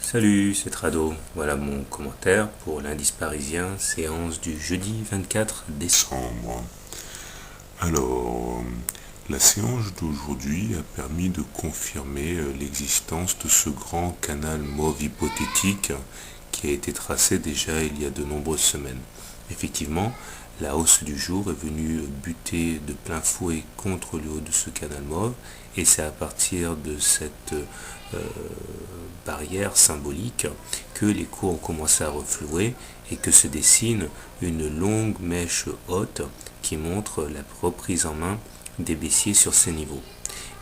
Salut, c'est Trado. Voilà mon commentaire pour l'indice parisien, séance du jeudi 24 décembre. Alors, la séance d'aujourd'hui a permis de confirmer l'existence de ce grand canal mauve hypothétique qui a été tracé déjà il y a de nombreuses semaines. Effectivement, la hausse du jour est venue buter de plein fouet contre le haut de ce canal mauve, et c'est à partir de cette barrière symbolique que les cours ont commencé à reflouer et que se dessine une longue mèche haute qui montre la reprise en main des baissiers sur ces niveaux.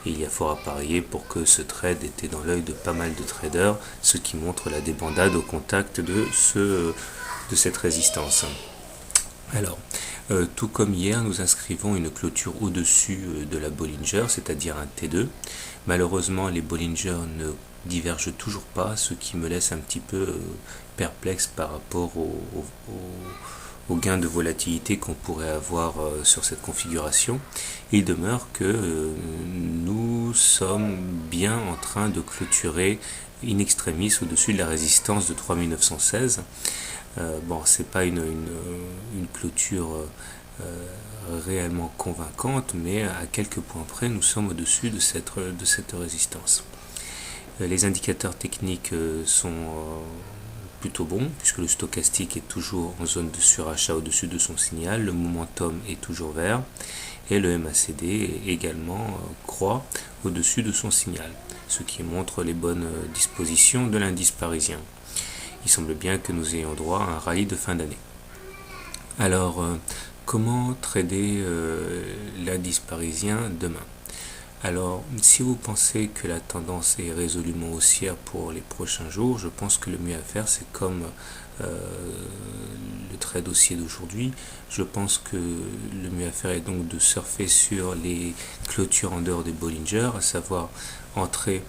Et il y a fort à parier pour que ce trade était dans l'œil de pas mal de traders, ce qui montre la débandade au contact de cette résistance. Alors, tout comme hier, nous inscrivons une clôture au-dessus de la Bollinger, c'est-à-dire un T2. Malheureusement, les Bollinger ne divergent toujours pas, ce qui me laisse un petit peu perplexe par rapport au gain de volatilité qu'on pourrait avoir sur cette configuration. Il demeure que nous sommes bien en train de clôturer in extremis au-dessus de la résistance de 3916. Bon, c'est pas une clôture réellement convaincante, mais à quelques points près, nous sommes au-dessus de cette résistance. Les indicateurs techniques sont plutôt bons, puisque le stochastique est toujours en zone de surachat au-dessus de son signal, le momentum est toujours vert, et le MACD également croît au-dessus de son signal, ce qui montre les bonnes dispositions de l'indice parisien. Il semble bien que nous ayons droit à un rallye de fin d'année. Alors, comment trader l'indice parisien demain? Alors, si vous pensez que la tendance est résolument haussière pour les prochains jours, je pense que le mieux à faire, c'est comme le trade haussier d'aujourd'hui. Je pense que le mieux à faire est donc de surfer sur les clôtures en dehors des Bollinger, à savoir entrer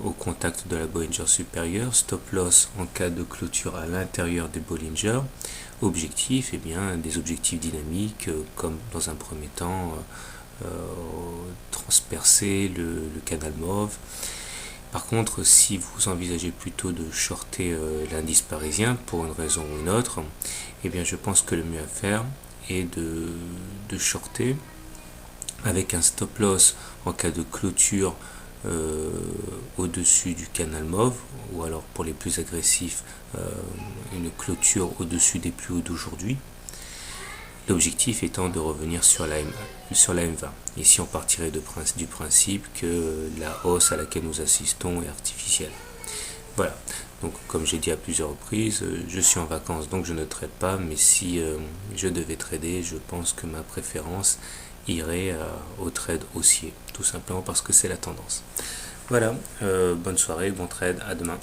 au contact de la Bollinger supérieure, stop loss en cas de clôture à l'intérieur des Bollinger. Objectif, eh bien, des objectifs dynamiques comme dans un premier temps transpercer le canal mauve. Par contre, si vous envisagez plutôt de shorter l'indice parisien pour une raison ou une autre, eh bien, je pense que le mieux à faire est de shorter avec un stop loss en cas de clôture au-dessus du canal mauve, ou alors pour les plus agressifs une clôture au-dessus des plus hauts d'aujourd'hui, l'objectif étant de revenir sur la M20. Ici on partirait du principe que la hausse à laquelle nous assistons est artificielle. Voilà, donc comme j'ai dit à plusieurs reprises, je suis en vacances donc je ne trade pas, mais si je devais trader, je pense que ma préférence irait au trade haussier, tout simplement parce que c'est la tendance. Voilà, bonne soirée, bon trade, à demain.